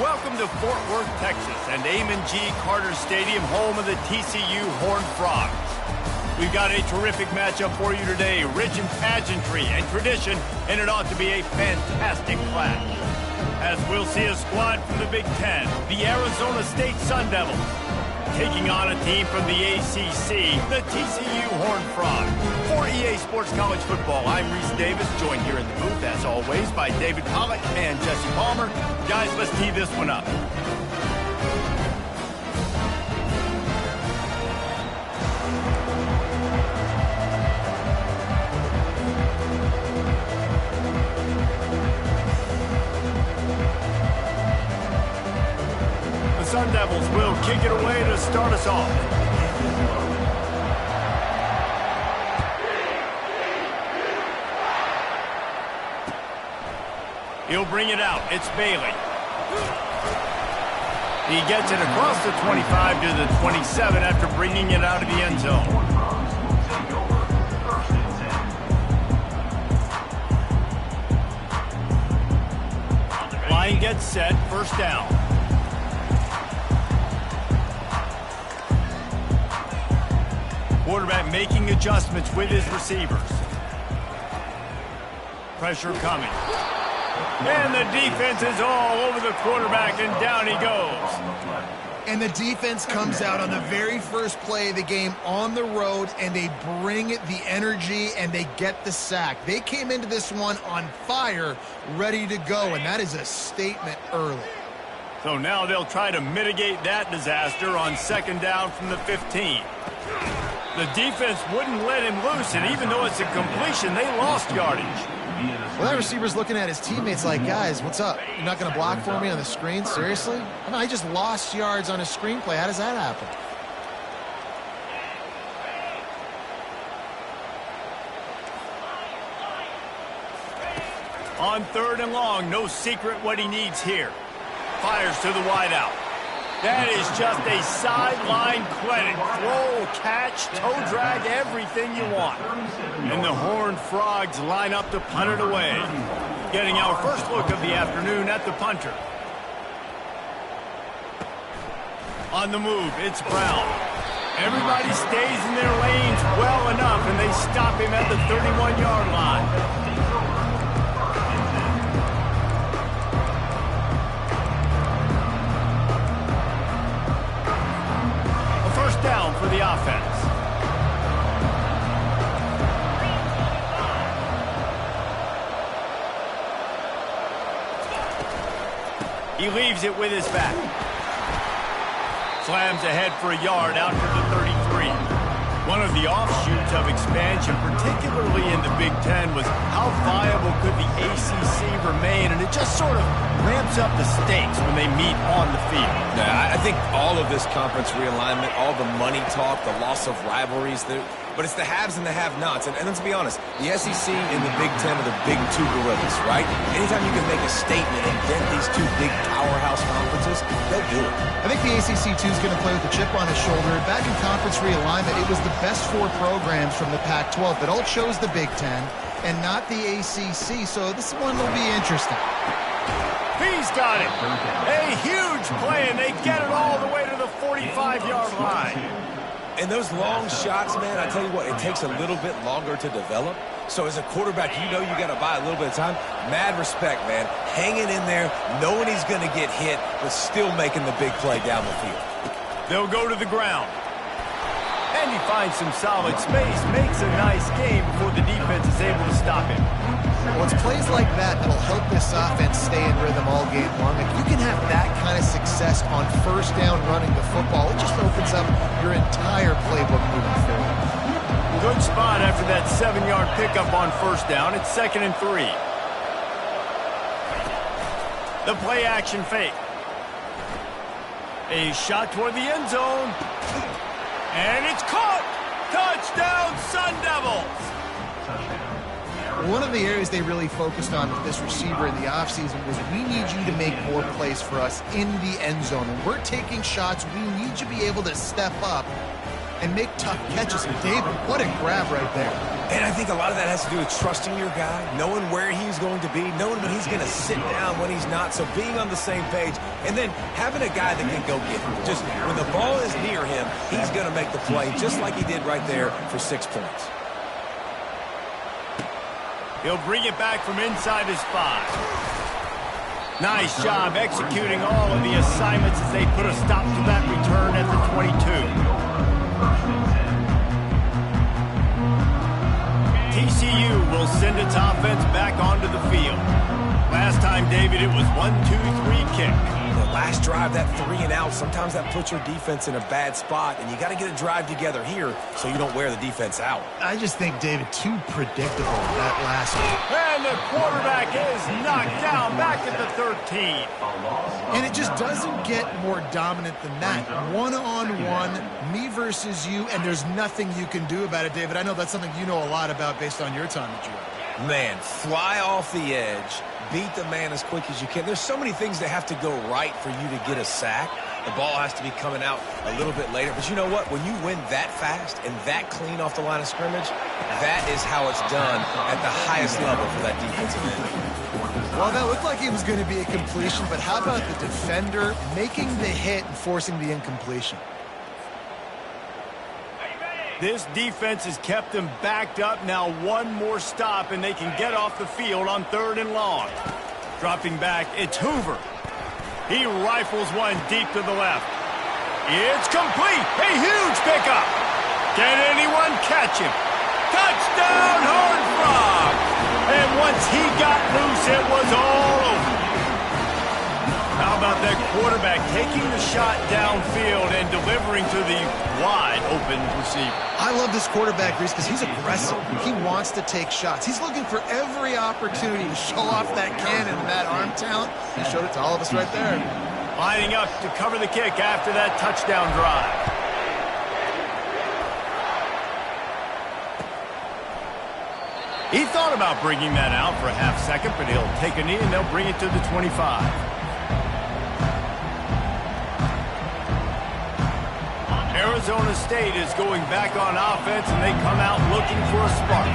Welcome to Fort Worth, Texas, and Amon G. Carter Stadium, home of the TCU Horned Frogs. We've got a terrific matchup for you today, rich in pageantry and tradition, and it ought to be a fantastic clash. As we'll see a squad from the Big Ten, the Arizona State Sun Devils, taking on a team from the ACC, the TCU Horned Frogs. For EA Sports College Football, I'm Reese Davis, joined here in the booth, as always, by David Pollack and Jesse Palmer. Guys, let's tee this one up. The Sun Devils will kick it away to start us off. He'll bring it out. It's Bailey. He gets it across the 25 to the 27 after bringing it out of the end zone. Line gets set. First down. Quarterback making adjustments with his receivers. Pressure coming. And the defense is all over the quarterback, and down he goes. And the defense comes out on the very first play of the game on the road, and they bring the energy, and they get the sack. They came into this one on fire, ready to go, and that is a statement early. So now they'll try to mitigate that disaster on second down from the 15. The defense wouldn't let him loose, and even though it's a completion, they lost yardage. Well, that receiver's looking at his teammates like, guys, what's up? You're not going to block for me on the screen? Seriously? I mean, I just lost yards on a screenplay. How does that happen? On third and long, no secret what he needs here. Fires to the wideout. That is just a sideline clinic. Throw, catch, toe drag, everything you want. And the Horned Frogs line up to punt it away. Getting our first look of the afternoon at the punter. On the move, it's Brown. Everybody stays in their lanes well enough, and they stop him at the 31-yard line. Down for the offense. He leaves it with his back. Slams ahead for a yard out to the 33. One of the offshoots of expansion, particularly in the Big Ten, was how viable could the ACC remain, and it just sort of ramps up the stakes when they meet on the field. Yeah, I think all of this conference realignment, all the money talk, the loss of rivalries, but it's the haves and the have-nots. And let's be honest, the SEC and the Big Ten are the big two gorillas, right? Anytime you can make a statement and get these two big powerhouse conferences, they'll do it. I think the ACC, too, is going to play with a chip on his shoulder. Back in conference realignment, it was the best four programs from the Pac-12 that all chose the Big Ten and not the ACC, so this one will be interesting. He's got it. A huge play, and they get it all the way to the 45-yard line. And those long shots, man, I tell you what, it takes a little bit longer to develop. So as a quarterback, you know you got to buy a little bit of time. Mad respect, man. Hanging in there, knowing he's going to get hit, but still making the big play down the field. They'll go to the ground. And he finds some solid space, makes a nice game before the defense is able to stop him. Well, it's plays like that that'll help this offense stay in rhythm all game long. If you can have that kind of success on first down running the football, it just opens up your entire playbook moving forward. Good spot after that 7-yard pickup on first down. It's 2nd and 3. The play action fake. A shot toward the end zone. And it's caught! Touchdown, Sun Devils! One of the areas they really focused on with this receiver in the offseason was we need you to make more plays for us in the end zone. When we're taking shots, we need you to be able to step up and make tough catches. And David, what a grab right there. And I think a lot of that has to do with trusting your guy, knowing where he's going to be, knowing when he's going to sit down, when he's not. So being on the same page, and then having a guy that can go get him. Just when the ball is near him, he's going to make the play, just like he did right there for 6 points. He'll bring it back from inside his 5. Nice job executing all of the assignments as they put a stop to that return at the 22. TCU will send its offense back onto the field. Last time, David, it was 1-2-3 kick. The last drive, that 3 and out, sometimes that puts your defense in a bad spot, and you got to get a drive together here so you don't wear the defense out. I just think, David, too predictable, that last one. And the quarterback is knocked down back at the 13. And it just doesn't get more dominant than that. One-on-one, me versus you, and there's nothing you can do about it, David. I know that's something you know a lot about based on your time at GM. Man, fly off the edge, beat the man as quick as you can. There's so many things that have to go right for you to get a sack. The ball has to be coming out a little bit later. But you know what? When you win that fast and that clean off the line of scrimmage, that is how it's done at the highest level for that defensive end. Well, that looked like it was going to be a completion, but how about the defender making the hit and forcing the incompletion? This defense has kept them backed up. Now one more stop, and they can get off the field on 3rd and long. Dropping back, it's Hoover. He rifles one deep to the left. It's complete. A huge pickup. Can anyone catch him? Touchdown, Horned Frogs! And once he got loose, it was all over. How about that quarterback taking the shot downfield and delivering to the wide-open receiver? I love this quarterback, Reese, because he's aggressive. He wants to take shots. He's looking for every opportunity to show off that cannon and that arm talent. He showed it to all of us right there. Lining up to cover the kick after that touchdown drive. He thought about bringing that out for a half second, but he'll take a knee and they'll bring it to the 25. Arizona State is going back on offense, and they come out looking for a spark.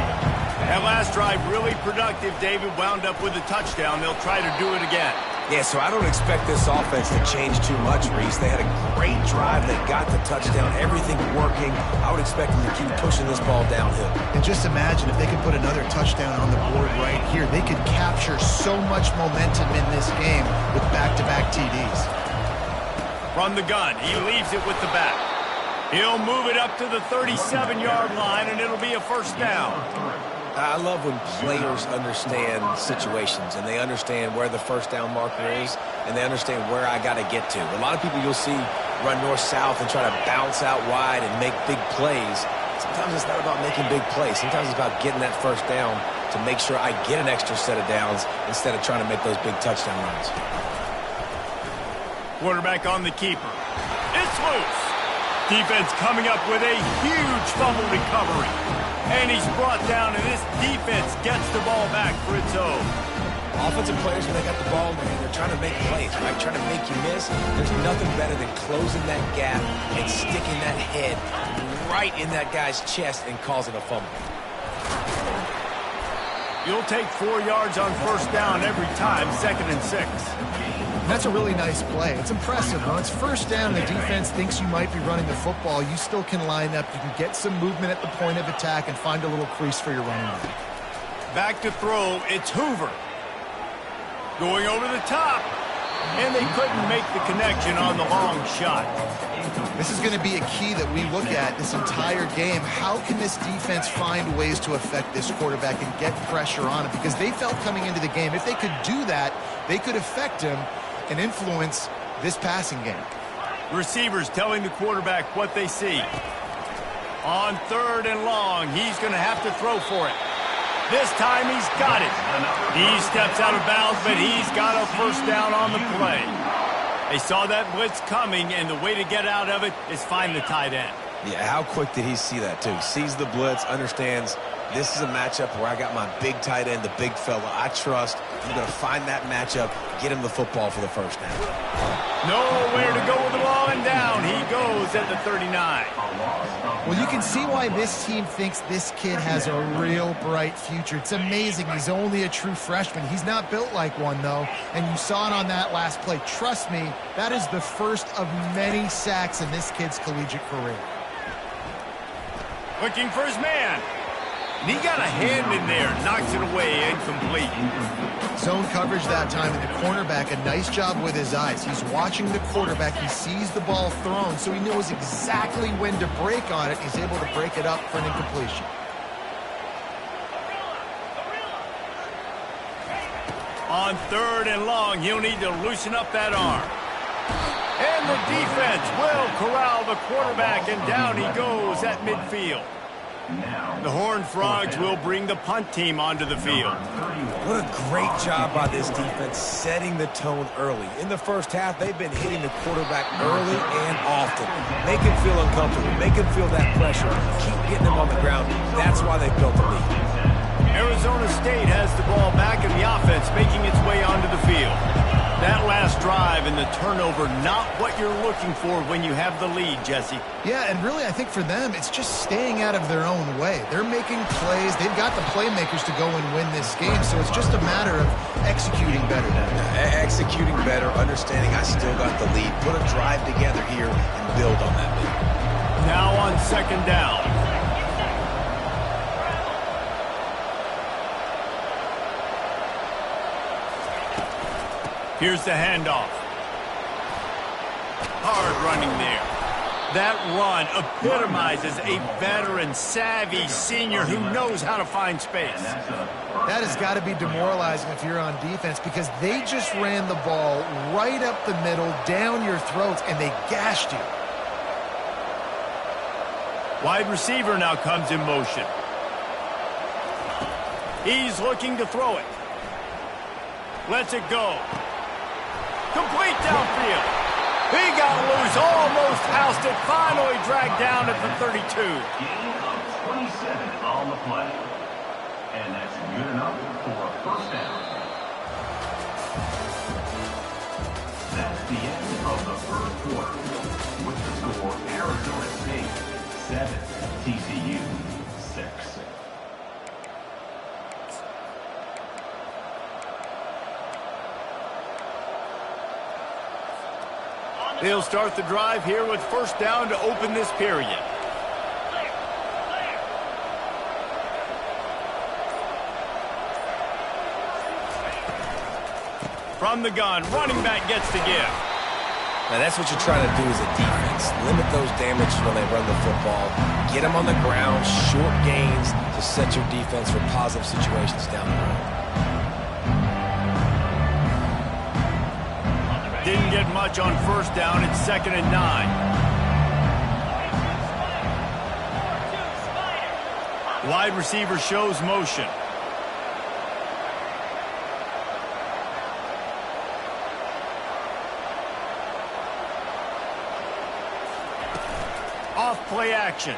That last drive really productive. David wound up with a touchdown. They'll try to do it again. Yeah, so I don't expect this offense to change too much, Reese. They had a great drive. They got the touchdown. Everything working. I would expect them to keep pushing this ball downhill. And just imagine if they could put another touchdown on the board right here. They could capture so much momentum in this game with back-to-back TDs. From the gun, he leaves it with the back. He'll move it up to the 37-yard line, and it'll be a first down. I love when players understand situations, and they understand where the first down marker is, and they understand where I got to get to. A lot of people you'll see run north-south and try to bounce out wide and make big plays. Sometimes it's not about making big plays. Sometimes it's about getting that first down to make sure I get an extra set of downs instead of trying to make those big touchdown runs. Quarterback on the keeper. It's loose. Defense coming up with a huge fumble recovery. And he's brought down, and this defense gets the ball back for its own. Offensive players, when they got the ball, they're trying to make plays, right? Trying to make you miss. There's nothing better than closing that gap and sticking that head right in that guy's chest and causing a fumble. You'll take 4 yards on first down every time, 2nd and 6. That's a really nice play. It's impressive. When it's first down, the defense thinks you might be running the football. You still can line up. You can get some movement at the point of attack and find a little crease for your running back. Back to throw, it's Hoover. Going over the top. And they couldn't make the connection on the long shot. This is going to be a key that we look at this entire game. How can this defense find ways to affect this quarterback and get pressure on him? Because they felt coming into the game, if they could do that, they could affect him and influence this passing game. Receivers telling the quarterback what they see. On 3rd and long, he's going to have to throw for it. This time he's got it. He steps out of bounds, but he's got a first down on the play. They saw that blitz coming, and the way to get out of it is find the tight end. Yeah, how quick did he see that, too? Sees the blitz, understands This is a matchup where I got my big tight end, the big fella I trust. I'm going to find that matchup, get him the football for the first down. Nowhere to go with the ball, and down he goes at the 39. Well, you can see why this team thinks this kid has a real bright future. It's amazing. He's only a true freshman. He's not built like one, though, and you saw it on that last play. Trust me, that is the first of many sacks in this kid's collegiate career. Looking for his man. And he got a hand in there, knocks it away, incomplete. Zone coverage that time, and the cornerback, a nice job with his eyes. He's watching the quarterback. He sees the ball thrown, so he knows exactly when to break on it. He's able to break it up for an incompletion. On 3rd and long, he'll need to loosen up that arm. And the defense will corral the quarterback, and down he goes at midfield. The Horned Frogs will bring the punt team onto the field. What a great job by this defense setting the tone early. In the first half, they've been hitting the quarterback early and often. Make him feel uncomfortable. Make him feel that pressure. Keep getting him on the ground. That's why they built the lead. Arizona State has the ball back, and the offense making its way onto the field. That last drive and the turnover, not what you're looking for when you have the lead, Jesse. Yeah, and really, I think for them, it's just staying out of their own way. They're making plays. They've got the playmakers to go and win this game, so it's just a matter of executing better. Executing better, understanding I still got the lead. Put a drive together here and build on that lead. Now on 2nd down. Here's the handoff. Hard running there. That run epitomizes a veteran, savvy senior who knows how to find space. That has got to be demoralizing if you're on defense, because they just ran the ball right up the middle, down your throats, and they gashed you. Wide receiver now comes in motion. He's looking to throw it. Lets it go. Complete downfield. He got loose, almost housed it, finally dragged down at the 32. Gain of 27 on the play. And that's good enough for a first down. That's the end of the first quarter. With the score, Arizona State 7, TCU 6. They'll start the drive here with 1st down to open this period. From the gun, running back gets the give. Now that's what you're trying to do as a defense. Limit those damages when they run the football. Get them on the ground, short gains to set your defense for positive situations down the road. Didn't get much on 1st down. It's 2nd and 9. Wide receiver shows motion. Off play action.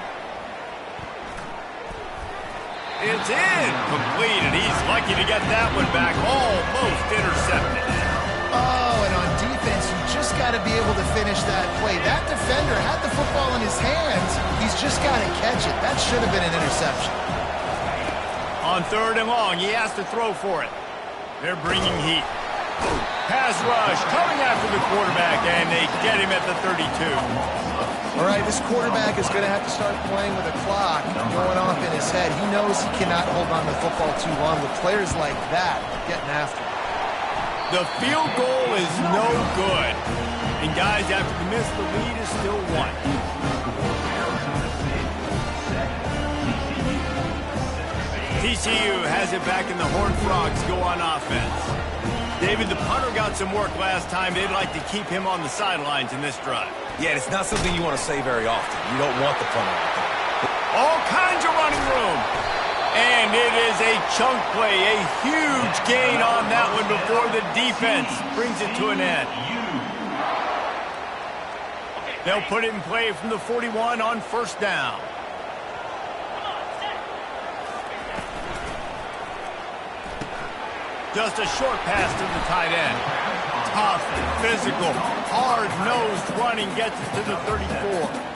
It's incomplete, and he's lucky to get that one back. Almost intercepted. Oh, and on defense, you just got to be able to finish that play. That defender had the football in his hands. He's just got to catch it. That should have been an interception. On 3rd and long, he has to throw for it. They're bringing heat. Pass rush coming after the quarterback, and they get him at the 32. All right, this quarterback is going to have to start playing with a clock going off in his head. He knows he cannot hold on to the football too long with players like that getting after him. The field goal is no good. And guys, after the miss, the lead is still 1. TCU has it back, and the Horned Frogs go on offense. David, the punter got some work last time. They'd like to keep him on the sidelines in this drive. Yeah, it's not something you want to say very often. You don't want the punter out there. All kinds of running room. And it is a chunk play, a huge gain on that one before the defense brings it to an end. They'll put it in play from the 41 on 1st down. Just a short pass to the tight end. Tough, physical, hard-nosed running gets it to the 34.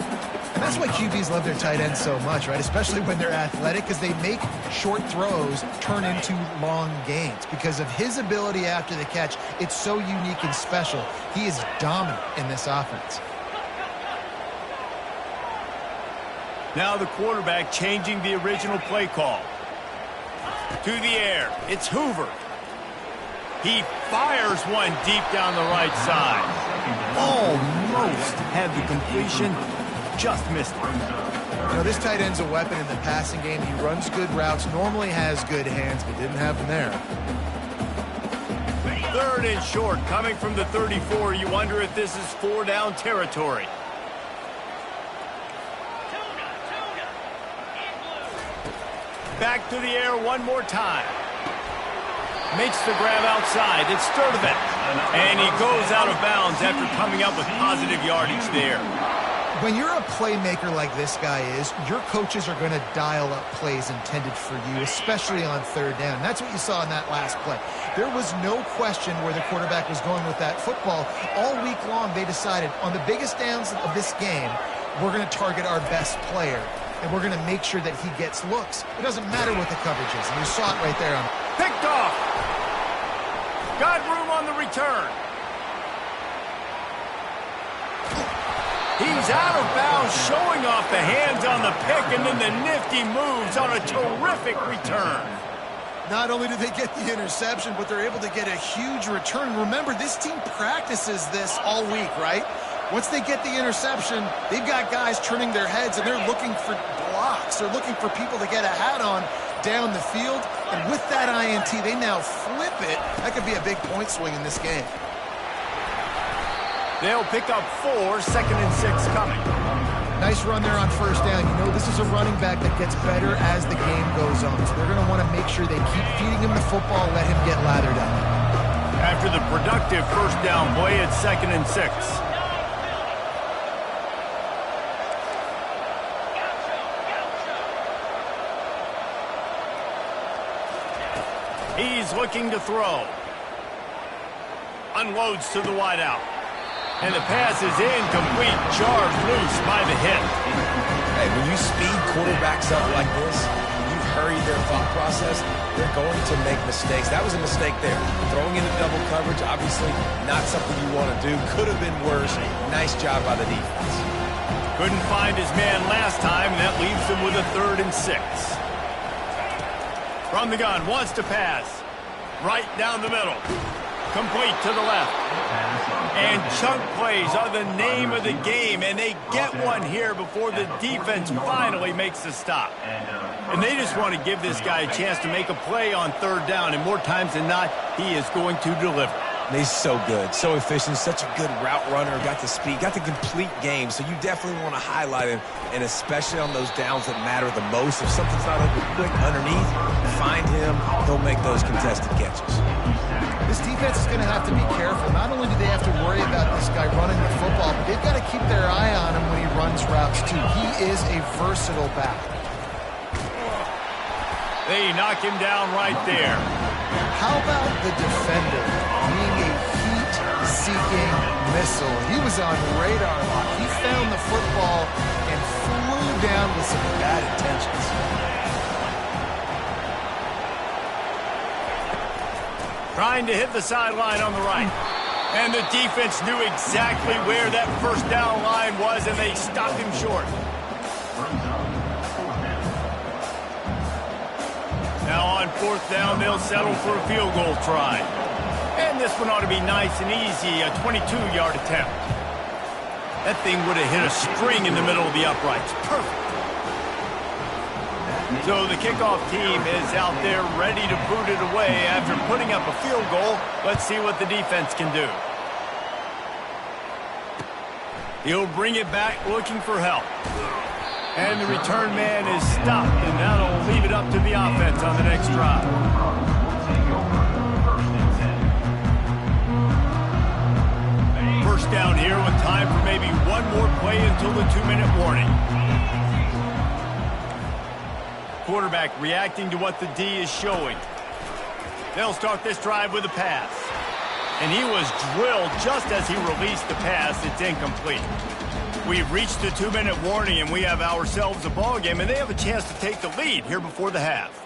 And that's why QBs love their tight ends so much, right? Especially when they're athletic, because they make short throws turn into long gains. Because of his ability after the catch, it's so unique and special. He is dominant in this offense. Now the quarterback changing the original play call. To the air, it's Hoover. He fires one deep down the right side. Almost had the completion, just missed it. You know, this tight end's a weapon in the passing game. He runs good routes, normally has good hands, but didn't have them there. 3rd and short, coming from the 34. You wonder if this is 4-down territory. Back to the air one more time. Makes the grab outside. It's Sturdivant. And he goes out of bounds after coming up with positive yardage there. When you're a playmaker like this guy is, your coaches are going to dial up plays intended for you, especially on 3rd down. That's what you saw in that last play. There was no question where the quarterback was going with that football. All week long, they decided on the biggest downs of this game, we're going to target our best player, and we're going to make sure that he gets looks. It doesn't matter what the coverage is, and you saw it right there. Picked off. Got room on the return. He's out of bounds, showing off the hands on the pick, and then the nifty moves on a terrific return. Not only do they get the interception, but they're able to get a huge return. Remember, this team practices this all week, right? Once they get the interception, they've got guys turning their heads, and they're looking for blocks. They're looking for people to get a hat on down the field. And with that INT, they now flip it. That could be a big point swing in this game. They'll pick up 4, 2nd and 6 coming. Nice run there on 1st down. You know, this is a running back that gets better as the game goes on. So they're going to want to make sure they keep feeding him the football, let him get lathered up. After the productive 1st down play, it's 2nd and 6. He's looking to throw. Unloads to the wideout. And the pass is incomplete, jarred loose by the hit. Hey, when you speed quarterbacks up like this, you hurry their thought process, they're going to make mistakes. That was a mistake there. Throwing into double coverage, obviously not something you want to do. Could have been worse. Nice job by the defense. Couldn't find his man last time, and that leaves him with a 3rd and 6. From the gun, wants to pass. Right down the middle. Complete to the left. And chunk plays are the name of the game, and they get one here before the defense finally makes the stop. And they just want to give this guy a chance to make a play on 3rd down, and more times than not, he is going to deliver. He's so good, so efficient, such a good route runner, got the speed, got the complete game, so you definitely want to highlight him, and especially on those downs that matter the most. If something's not open quick underneath, find him, he'll make those contested catches. This defense is going to have to be careful. Not only do they have to worry about this guy running the football, but they've got to keep their eye on him when he runs routes too. He is a versatile back. They knock him down right there. How about the defender being a heat-seeking missile? He was on radar lock. He found the football and flew down with some bad intentions. Trying to hit the sideline on the right. And the defense knew exactly where that 1st down line was, and they stopped him short. Now on 4th down, they'll settle for a field goal try. And this one ought to be nice and easy, a 22-yard attempt. That thing would have hit a string in the middle of the uprights. Perfect. So the kickoff team is out there ready to boot it away after putting up a field goal. Let's see what the defense can do. He'll bring it back looking for help. And the return man is stopped, and that'll leave it up to the offense on the next drive. First down here with time for maybe one more play until the 2-minute warning. Quarterback reacting to what the D is showing. They'll start this drive with a pass. And he was drilled just as he released the pass. It's incomplete. We've reached the 2-minute warning, and we have ourselves a ball game, and they have a chance to take the lead here before the half.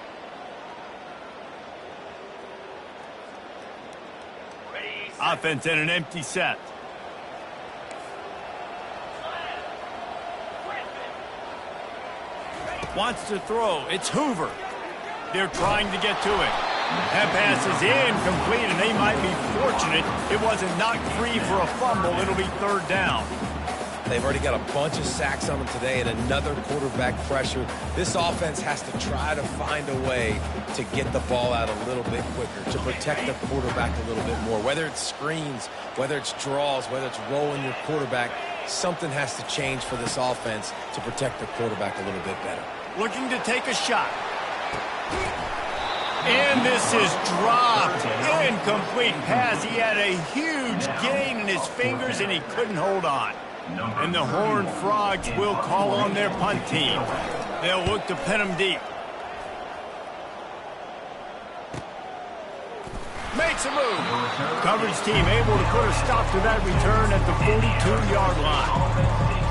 Offense in an empty set. Wants to throw. It's Hoover. They're trying to get to it. That pass is incomplete, and they might be fortunate it wasn't knocked free for a fumble. It'll be third down. They've already got a bunch of sacks on them today and another quarterback pressure. This offense has to try to find a way to get the ball out a little bit quicker, to protect the quarterback a little bit more. Whether it's screens, whether it's draws, whether it's rolling your quarterback, something has to change for this offense to protect the quarterback a little bit better. Looking to take a shot. And this is dropped. Incomplete pass. He had a huge gain in his fingers, and he couldn't hold on. And the Horned Frogs will call on their punt team. They'll look to pin him deep. Makes a move. Coverage team able to put a stop to that return at the 42-yard line.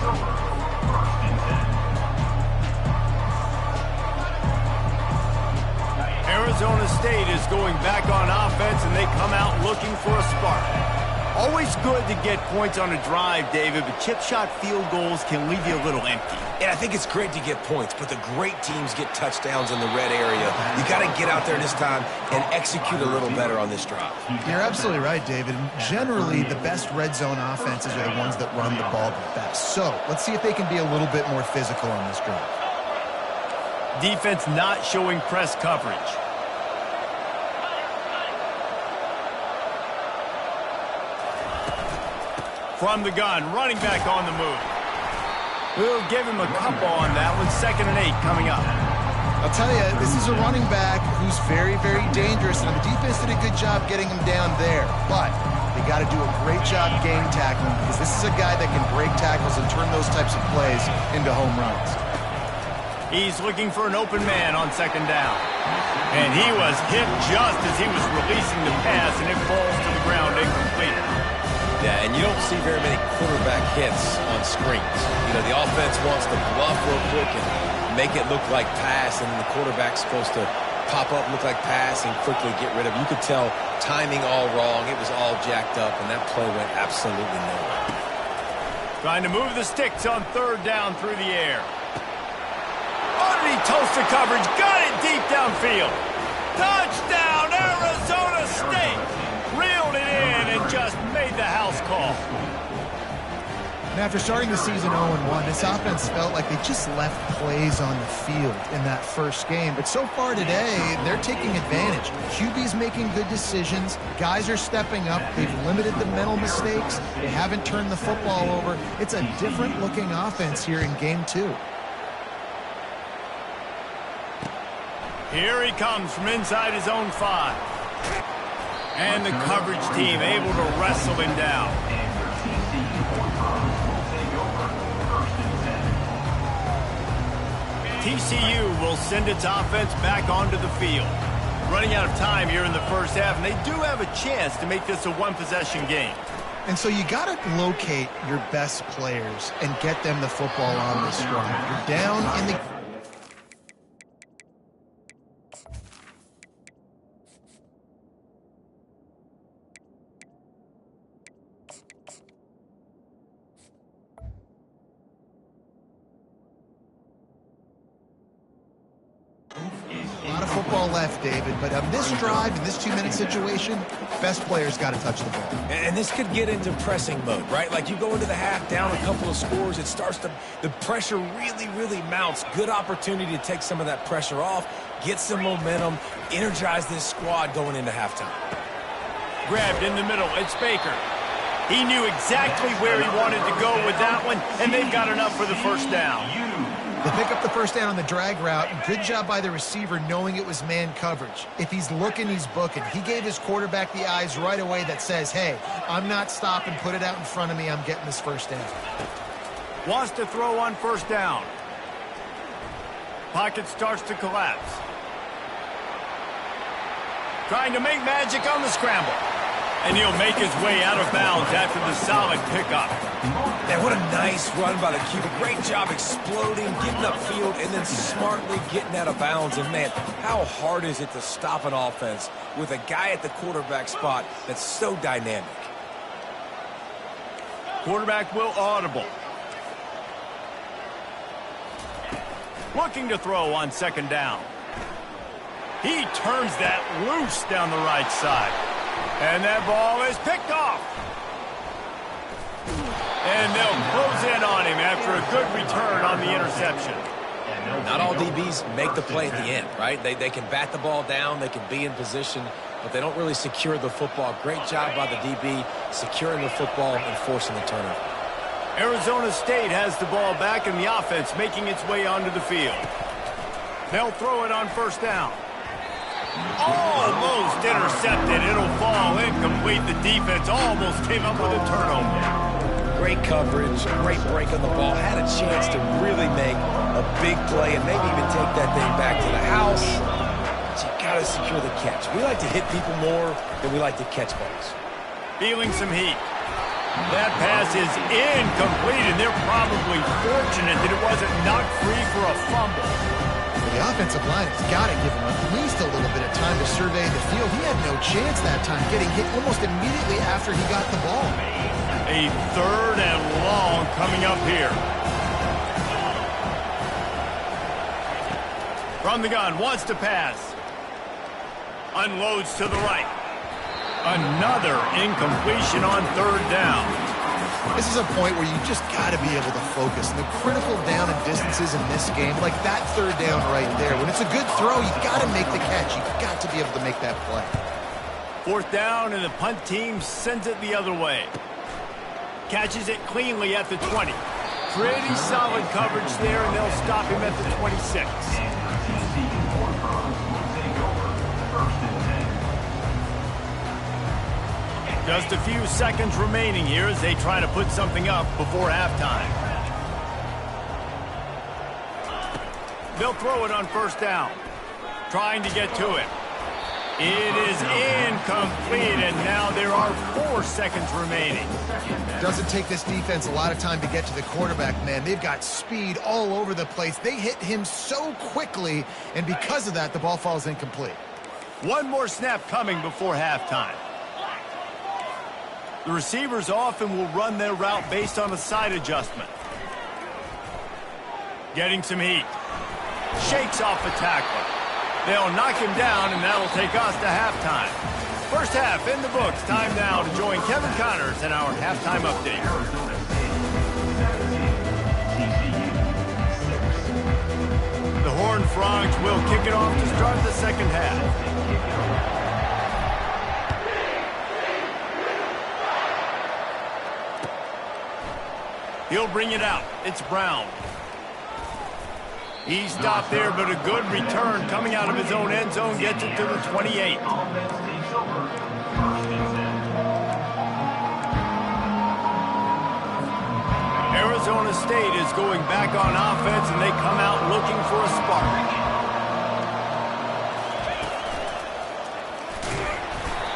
Arizona State is going back on offense, and they come out looking for a spark. Always good to get points on a drive, David, but chip shot field goals can leave you a little empty. Yeah, I think it's great to get points, but the great teams get touchdowns in the red area. You got to get out there this time and execute a little better on this drive. You're absolutely right, David. Generally, the best red zone offenses are the ones that run the ball the best. So let's see if they can be a little bit more physical on this drive. Defense not showing press coverage. From the gun, running back on the move. We'll give him a couple on that one. 2nd and 8 coming up. I'll tell you, this is a running back who's very, very dangerous, and the defense did a good job getting him down there. But they got to do a great job game tackling, because this is a guy that can break tackles and turn those types of plays into home runs. He's looking for an open man on 2nd down. And he was hit just as he was releasing the pass, and it falls to the ground incomplete. Yeah, and you don't see very many quarterback hits on screens. You know, the offense wants to bluff real quick and make it look like pass, and the quarterback's supposed to pop up, look like pass, and quickly get rid of it. You could tell timing all wrong. It was all jacked up, and that play went absolutely nowhere. Trying to move the sticks on 3rd down through the air. Underneath toasted coverage, got it deep downfield. Touchdown, Arizona State! Reeled it in and just made the house call. And after starting the season 0-1, this offense felt like they just left plays on the field in that first game. But so far today, they're taking advantage. QB's making good decisions. Guys are stepping up. They've limited the mental mistakes. They haven't turned the football over. It's a different-looking offense here in Game 2. Here he comes from inside his own 5. And the coverage team able to wrestle him down. TCU will send its offense back onto the field. Running out of time here in the first half, and they do have a chance to make this a one-possession game. And so you got to locate your best players and get them the football on this drive. You're down in the... left, David, but on this drive, in this 2-minute situation, best players got to touch the ball. And this could get into pressing mode, right? Like you go into the half down a couple of scores, it starts to, the pressure really mounts. Good opportunity to take some of that pressure off, get some momentum, energize this squad going into halftime. Grabbed in the middle, it's Baker. He knew exactly where he wanted to go with that one, and they've got enough for the first down. They pick up the first down on the drag route. Good job by the receiver knowing it was man coverage. If he's looking, he's booking. He gave his quarterback the eyes right away that says, hey, I'm not stopping, put it out in front of me, I'm getting this first down. Wants to throw on 1st down. Pocket starts to collapse. trying to make magic on the scramble. And he'll make his way out of bounds after the solid pickup. Man, what a nice run by the keeper. Great job exploding, getting upfield, and then smartly getting out of bounds. And, man, how hard is it to stop an offense with a guy at the quarterback spot that's so dynamic? Quarterback will audible. Looking to throw on second down. He turns that loose down the right side. And that ball is picked off. And they'll close in on him after a good return on the interception. Not all DBs make the play at the end, right? They can bat the ball down, they can be in position, but they don't really secure the football. Great job by the DB securing the football and forcing the turnover. Arizona State has the ball back and the offense making its way onto the field. They'll throw it on first down. Almost intercepted. It'll fall incomplete. The defense almost came up with a turnover. Great coverage, great break on the ball. Had a chance to really make a big play and maybe even take that thing back to the house. But you got to secure the catch. We like to hit people more than we like to catch balls. Feeling some heat. That pass is incomplete, and they're probably fortunate that it wasn't knocked free for a fumble. The offensive line has got to give him at least a little bit of time to survey the field. He had no chance that time, getting hit almost immediately after he got the ball. A third and long coming up here. From the gun, wants to pass. Unloads to the right. Another incompletion on third down. This is a point where you just got to be able to focus. The critical down and distances in this game, like that third down right there. When it's a good throw, you got to make the catch. You've got to be able to make that play. Fourth down, and the punt team sends it the other way. Catches it cleanly at the 20. Pretty solid coverage there, and they'll stop him at the 26. Just a few seconds remaining here as they try to put something up before halftime. They'll throw it on first down. Trying to get to it. It is incomplete, and now there are 4 seconds remaining. Doesn't take this defense a lot of time to get to the quarterback, man. They've got speed all over the place. They hit him so quickly, and because of that, the ball falls incomplete. One more snap coming before halftime. The receivers often will run their route based on a side adjustment. Getting some heat. Shakes off a tackler. They'll knock him down, and that'll take us to halftime. First half in the books. Time now to join Kevin Connors in our halftime update. The Horned Frogs will kick it off to start the second half. He'll bring it out. It's Brown. He stopped there, but a good return coming out of his own end zone gets it to the 28. Arizona State is going back on offense, and they come out looking for a spark.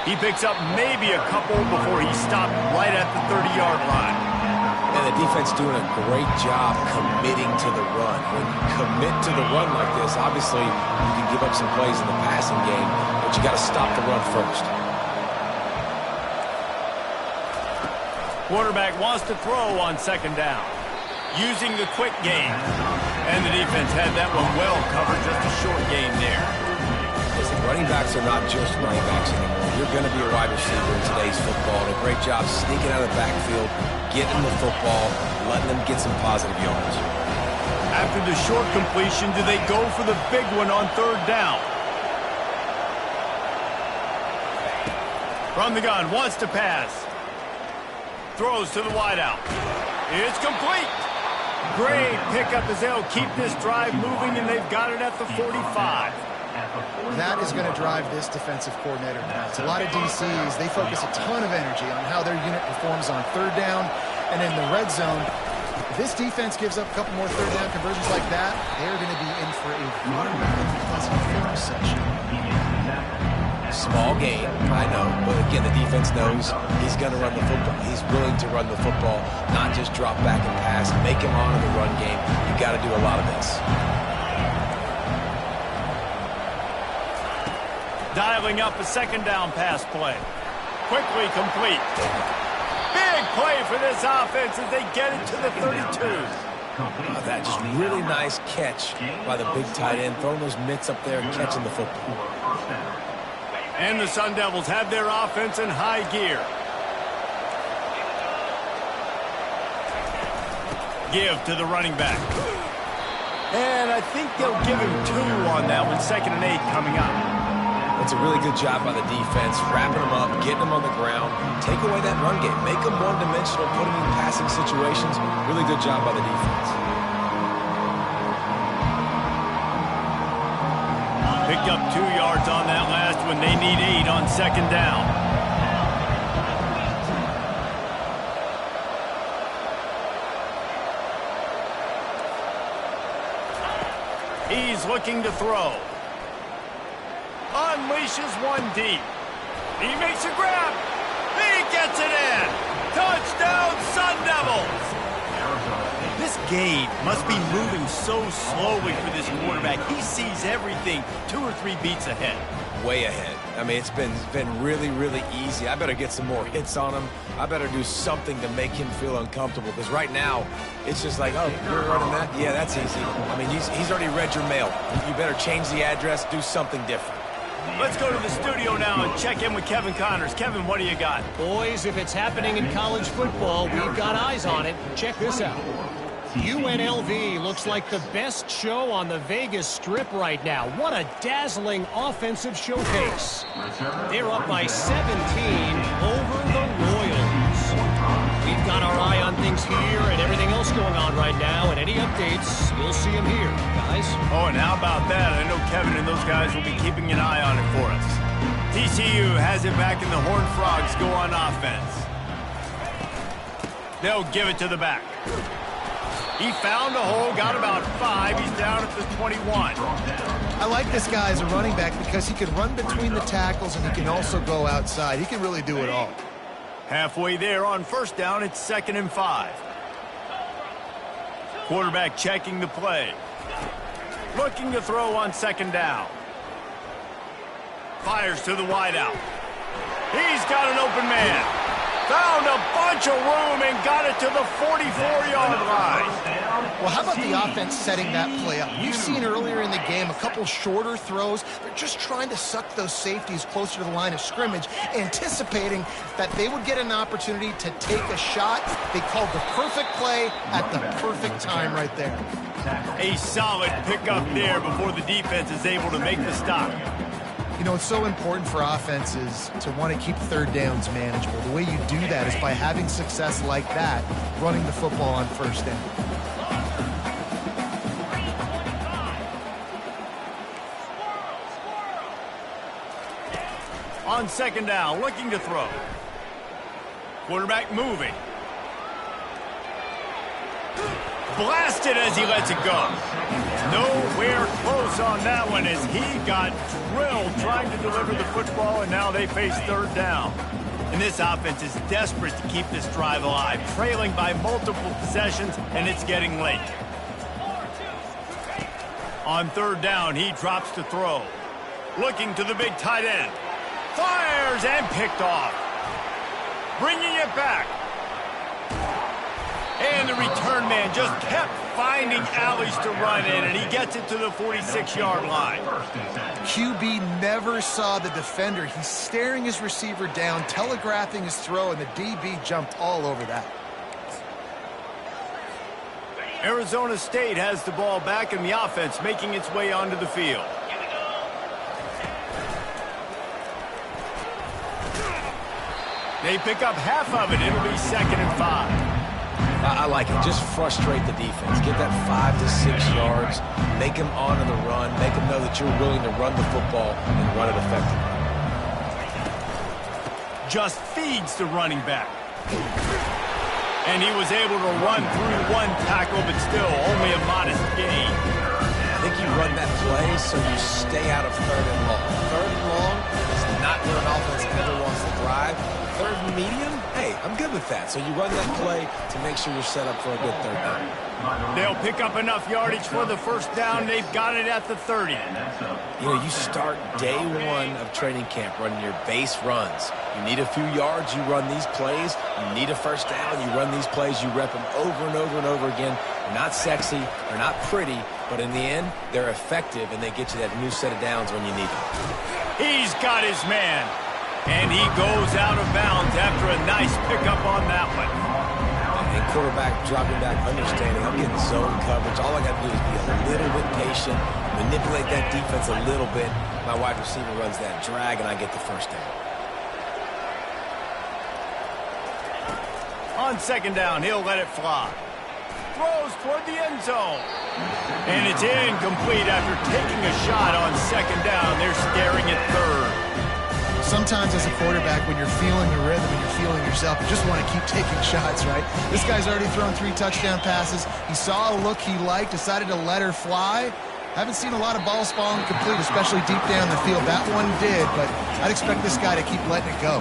He picks up maybe a couple before he stopped right at the 30-yard line. And the defense doing a great job committing to the run. When you commit to the run like this, obviously you can give up some plays in the passing game, but you got to stop the run first. Quarterback wants to throw on second down, using the quick game. And the defense had that one well covered, just a short game there. Listen, running backs are not just running backs anymore. You're going to be a wide receiver in today's football. And a great job sneaking out of the backfield, getting the football, letting them get some positive yards. After the short completion, do they go for the big one on third down? From the gun, wants to pass. Throws to the wideout. It's complete. Great pickup as they'll keep this drive moving, and they've got it at the 45. That is going to drive this defensive coordinator nuts. A lot of DCs, they focus a ton of energy on how their unit performs on third down and in the red zone. If this defense gives up a couple more third down conversions like that, they're going to be in for a very unpleasant finish section. Small gain, I know, but again, the defense knows he's going to run the football. He's willing to run the football, not just drop back and pass, make him honor the run game. You got to do a lot of this. Dialing up a second down pass play. Quickly complete. Big play for this offense as they get it to the 32. That just really nice catch by the big tight end, throwing those mitts up there and catching the football. And the Sun Devils have their offense in high gear. Give to the running back. And I think they'll give him 2 on that one. 2nd and 8 coming up. It's a really good job by the defense, wrapping them up, getting them on the ground, take away that run game, make them one-dimensional, put them in passing situations. Really good job by the defense. Picked up 2 yards on that last one. They need 8 on 2nd down. He's looking to throw. Unleashes one deep. He makes a grab. He gets it in. Touchdown, Sun Devils. This game must be moving so slowly for this quarterback. He sees everything 2 or 3 beats ahead. Way ahead. I mean, it's been really, really easy. I better get some more hits on him. I better do something to make him feel uncomfortable, because right now, it's just like, oh, you're running that? Yeah, that's easy. I mean, he's already read your mail. You better change the address, do something different. Let's go to the studio now and check in with Kevin Connors. Kevin, what do you got? Boys, if it's happening in college football, we've got eyes on it. Check this out. UNLV looks like the best show on the Vegas Strip right now. What a dazzling offensive showcase. They're up by 17 over the Royals. We've got our eye on things here and everything else going on right now, and any updates, you'll see them here, guys. Oh, and how about that? I know Kevin and those guys will be keeping an eye on it for us. TCU has it back, and the Horned Frogs go on offense. They'll give it to the back. He found a hole, got about 5. He's down at the 21. I like this guy as a running back because he can run between the tackles and he can also go outside. He can really do it all. Halfway there on 1st down, it's 2nd and 5. Quarterback checking the play. Looking to throw on 2nd down. Fires to the wideout. He's got an open man. Found a bunch of room and got it to the 44-yard line. Well, how about the offense setting that play up? We've seen earlier in the game a couple shorter throws. They're just trying to suck those safeties closer to the line of scrimmage, anticipating that they would get an opportunity to take a shot. They called the perfect play at the perfect time right there. A solid pickup there before the defense is able to make the stop. You know, it's so important for offenses to want to keep 3rd downs manageable. The way you do that is by having success like that, running the football on 1st down. On 2nd down, looking to throw. Quarterback moving. Blasted as he lets it go. Nowhere close on that one as he got drilled trying to deliver the football, and now they face 3rd down. And this offense is desperate to keep this drive alive, trailing by multiple possessions, and it's getting late. On 3rd down, he drops to throw. Looking to the big tight end. Fires and picked off. Bringing it back. And the return man just kept finding alleys to run in, and he gets it to the 46-yard line. QB never saw the defender. He's staring his receiver down, telegraphing his throw, and the DB jumped all over that. Arizona State has the ball back, and the offense making its way onto the field. They pick up half of it. It'll be 2nd and 5. I like it. Just frustrate the defense. Get that 5 to 6 yards. Make them honor the run. Make them know that you're willing to run the football and run it effectively. Just feeds the running back. And he was able to run through one tackle, but still only a modest gain. I think you run that play so you stay out of 3rd and long. 3rd and long is not when an offense ever wants to drive. Third and medium, hey, I'm good with that. So you run that play to make sure you're set up for a good third down. They'll pick up enough yardage for the first down. They've got it at the 30. You know, you start day one of training camp running your base runs. You need a few yards, you run these plays. You need a first down, you run these plays. You rep them over and over and over again. They're not sexy, they're not pretty, but in the end, they're effective, and they get you that new set of downs when you need them. He's got his man. And he goes out of bounds after a nice pickup on that one. And quarterback dropping back, understanding I'm getting zone coverage. All I got to do is be a little bit patient, manipulate that defense a little bit. My wide receiver runs that drag, and I get the first down. On second down, he'll let it fly. Throws toward the end zone. And it's incomplete after taking a shot on second down. They're staring at third. Sometimes as a quarterback, when you're feeling the rhythm and you're feeling yourself, you just want to keep taking shots, right? This guy's already thrown 3 touchdown passes. He saw a look he liked, decided to let her fly. Haven't seen a lot of balls falling complete, especially deep down the field. That one did, but I'd expect this guy to keep letting it go.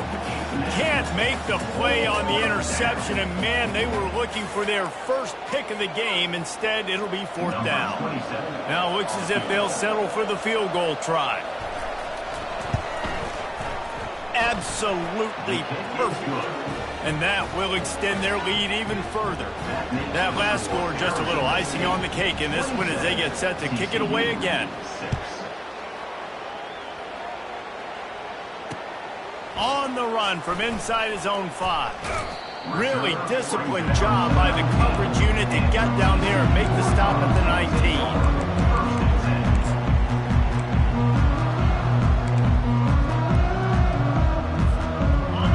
Can't make the play on the interception, and man, they were looking for their first pick of the game. Instead, it'll be fourth down. Now it looks as if they'll settle for the field goal try. Absolutely perfect. And that will extend their lead even further. That last score just a little icing on the cake in this one as they get set to kick it away again. On the run from inside his own 5. Really disciplined job by the coverage unit to get down there and make the stop at the 19.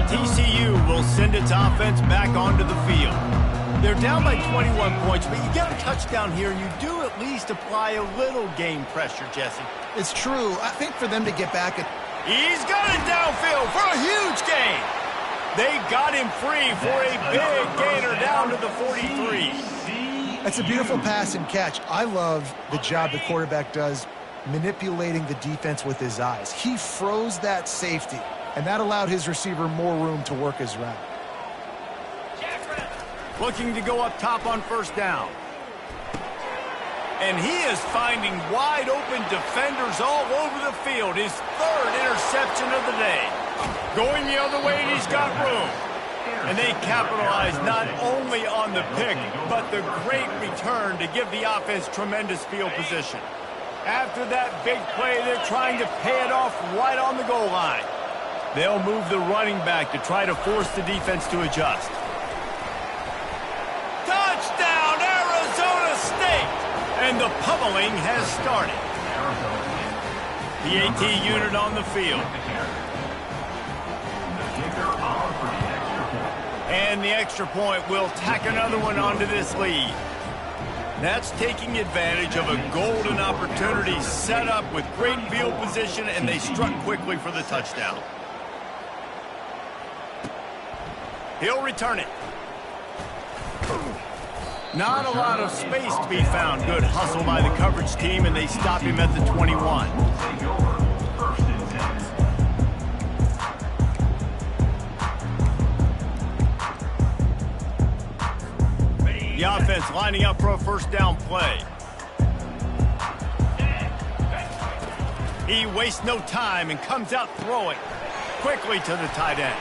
TCU will send its offense back onto the field. They're down by 21 points, but you get a touchdown here, and you do at least apply a little game pressure, Jesse. It's true. I think for them to get back at... He's got it downfield for a huge gain. They got him free for a big gainer down to the 43. That's a beautiful pass and catch. I love the job the quarterback does manipulating the defense with his eyes. He froze that safety, and that allowed his receiver more room to work his route. Looking to go up top on first down. And he is finding wide open defenders all over the field. His third interception of the day. Going the other way, and he's got room. And they capitalize not only on the pick, but the great return to give the offense tremendous field position. After that big play, they're trying to pay it off right on the goal line. They'll move the running back to try to force the defense to adjust. Touchdown, Arizona State! And the pummeling has started. The AT unit on the field. And the extra point will tack another one onto this lead. That's taking advantage of a golden opportunity set up with great field position, and they struck quickly for the touchdown. He'll return it. Not a lot of space to be found. Good hustle by the coverage team, and they stop him at the 21. The offense lining up for a first down play. He wastes no time and comes out throwing quickly to the tight end.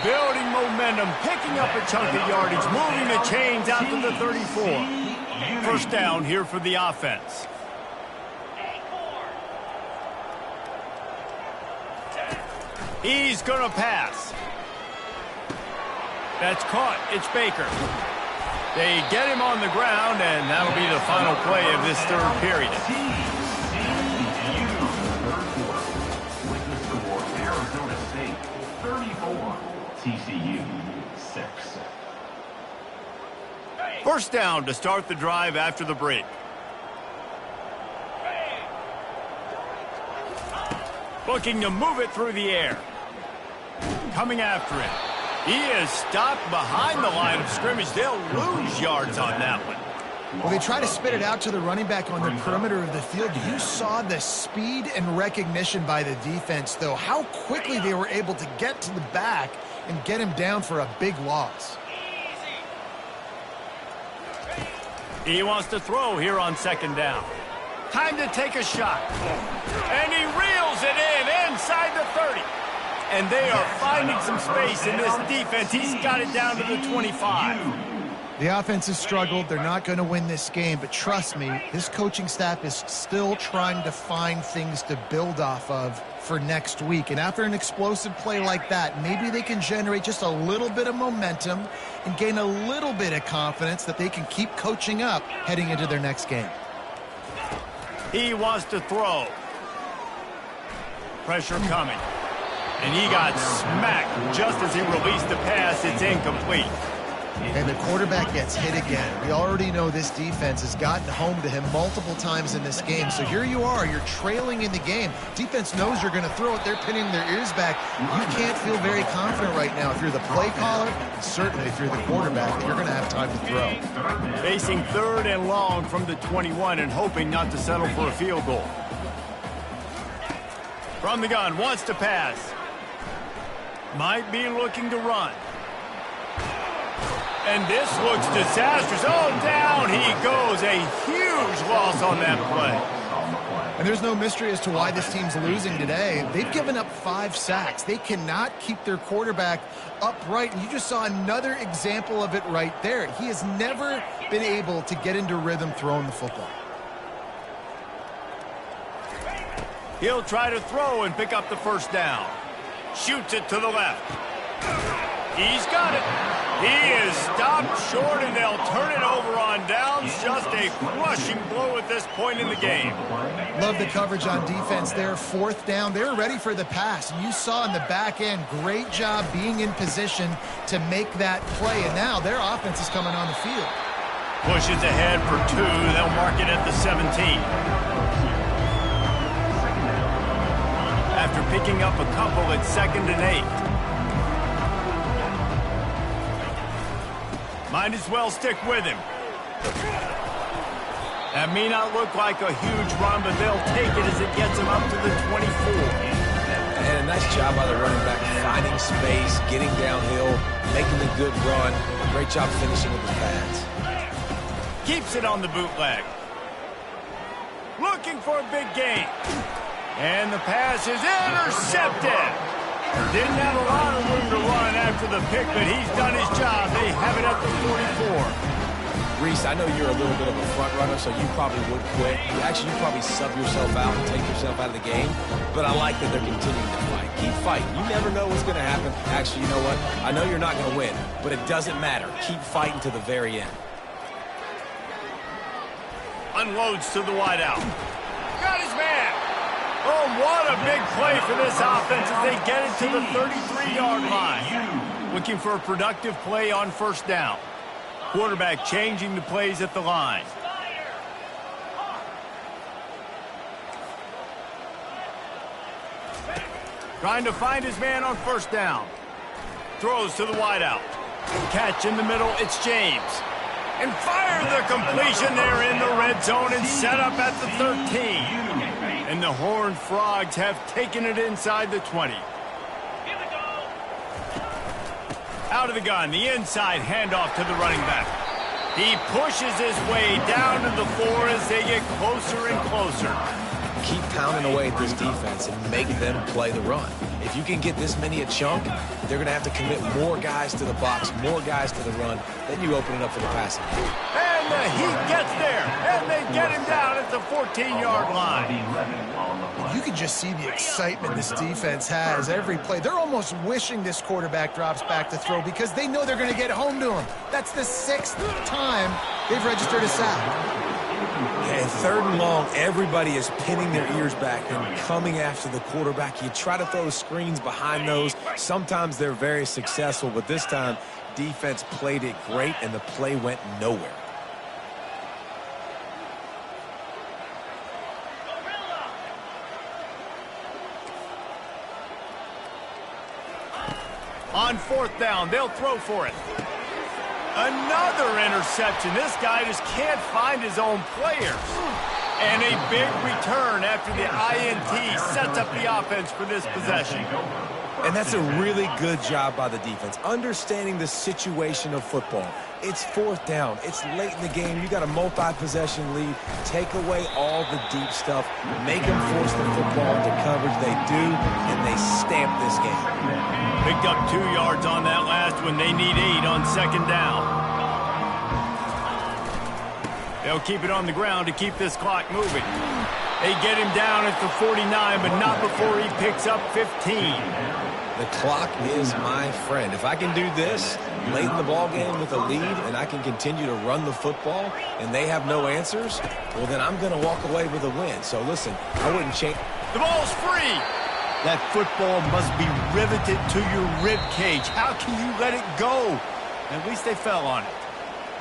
Building momentum, picking up a chunk of yardage, moving the chains out to the 34. First down here for the offense. He's going to pass. That's caught. It's Baker. They get him on the ground, and that'll be the final play of this third period. Arizona State 34, TCU 6. First down to start the drive after the break. Looking to move it through the air. Coming after it. He is stopped behind the line of scrimmage. They'll lose yards on that one. Well, they try to spit it out to the running back on the perimeter of the field. You saw the speed and recognition by the defense, though. How quickly they were able to get to the back and get him down for a big loss. He wants to throw here on second down. Time to take a shot. And he reels it in inside the 30. And they are finding some space in this defense. He's got it down to the 25. The offense has struggled. They're not going to win this game, but trust me, this coaching staff is still trying to find things to build off of for next week. And after an explosive play like that, maybe they can generate just a little bit of momentum and gain a little bit of confidence that they can keep coaching up heading into their next game. He wants to throw. Pressure coming. And he got smacked just as he released the pass. It's incomplete. And the quarterback gets hit again. We already know this defense has gotten home to him multiple times in this game. So here you are, you're trailing in the game. Defense knows you're going to throw it. They're pinning their ears back. You can't feel very confident right now if you're the play caller, and certainly if you're the quarterback, that you're going to have time to throw. Facing 3rd and long from the 21 and hoping not to settle for a field goal. From the gun, wants to pass. Might be looking to run. And this looks disastrous. Oh, down he goes. A huge loss on that play. And there's no mystery as to why this team's losing today. They've given up 5 sacks. They cannot keep their quarterback upright. And you just saw another example of it right there. He has never been able to get into rhythm throwing the football. He'll try to throw and pick up the first down. Shoots it to the left. He's got it. He is stopped short, and they'll turn it over on downs. Just a crushing blow at this point in the game. Love the coverage on defense there. 4th down. They were ready for the pass. And you saw in the back end, great job being in position to make that play. And now their offense is coming on the field. Pushes ahead for 2. They'll mark it at the 17. After picking up a couple at 2nd and 8. Might as well stick with him. That may not look like a huge run, but they'll take it as it gets him up to the 24. And a nice job by the running back, finding space, getting downhill, making a good run. Great job finishing with the pads. Keeps it on the bootleg. Looking for a big gain. And the pass is intercepted. Didn't have a lot of room to run after the pick, but he's done his job. They have it at the 44. Reese, I know you're a little bit of a front runner, so you probably would quit. Actually, you probably sub yourself out and take yourself out of the game. But I like that they're continuing to fight. Keep fighting. You never know what's going to happen. Actually, you know what? I know you're not going to win, but it doesn't matter. Keep fighting to the very end. Unloads to the wideout. Got his man. Oh, what a big play for this offense as they get it to the 33-yard line. Looking for a productive play on 1st down. Quarterback changing the plays at the line. Trying to find his man on 1st down. Throws to the wideout. Catch in the middle, it's James. And fire the completion there in the red zone and set up at the 13. And the Horned Frogs have taken it inside the 20. Out of the gun, the inside handoff to the running back. He pushes his way down to the 4 as they get closer and closer. Keep pounding away at this defense and make them play the run. If you can get this many a chunk, they're going to have to commit more guys to the box, more guys to the run. Then you open it up for the passing. And the Heat gets there, and they get him down at the 14-yard line. You can just see the excitement this defense has every play. They're almost wishing this quarterback drops back to throw because they know they're going to get home to him. That's the 6th time they've registered a sack. And 3rd and long, everybody is pinning their ears back and coming after the quarterback. You try to throw screens behind those. Sometimes they're very successful, but this time, defense played it great, and the play went nowhere. On 4th down, they'll throw for it. Another interception. This guy just can't find his own players. And a big return after the INT sets up the offense for this possession. And that's a really good job by the defense, understanding the situation of football. It's fourth down. It's late in the game. You got a multi-possession lead. Take away all the deep stuff. Make them force the football into coverage. They do, and they stamp this game. Picked up 2 yards on that last one. They need 8 on second down. They'll keep it on the ground to keep this clock moving. They get him down at the 49, but not before he picks up 15. The clock is my friend. If I can do this late in the ball game with a lead and I can continue to run the football and they have no answers, well, then I'm going to walk away with a win. So, listen, I wouldn't change. The ball's free. That football must be riveted to your rib cage. How can you let it go? At least they fell on it.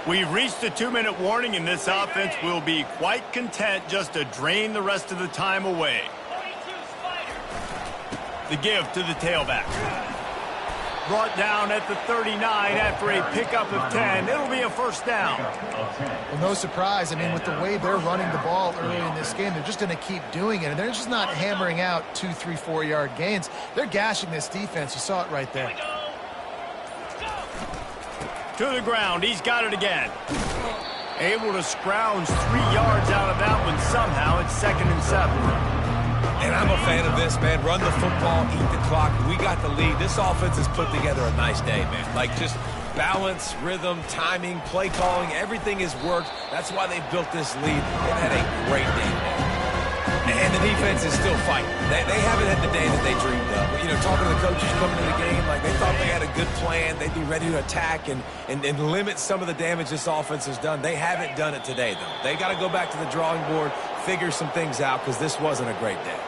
We've reached the 2-minute warning, and this offense will be quite content just to drain the rest of the time away. The give to the tailback. Brought down at the 39 after a pickup of 10. It'll be a first down. Well, no surprise. I mean, with the way they're running the ball early in this game, they're just going to keep doing it. And they're just not hammering out 2, 3, 4-yard gains. They're gashing this defense. You saw it right there. To the ground. He's got it again. Able to scrounge 3 yards out of that one somehow. It's 2nd and 7. And I'm a fan of this, man. Run the football, eat the clock. We got the lead. This offense has put together a nice day, man. Like, just balance, rhythm, timing, play calling, everything has worked. That's why they built this lead. They've had a great day, man. And the defense is still fighting. They haven't had the day that they dreamed of. But, you know, talking to the coaches coming to the game, like, they thought they had a good plan. They'd be ready to attack and limit some of the damage this offense has done. They haven't done it today, though. They got to go back to the drawing board, figure some things out, because this wasn't a great day.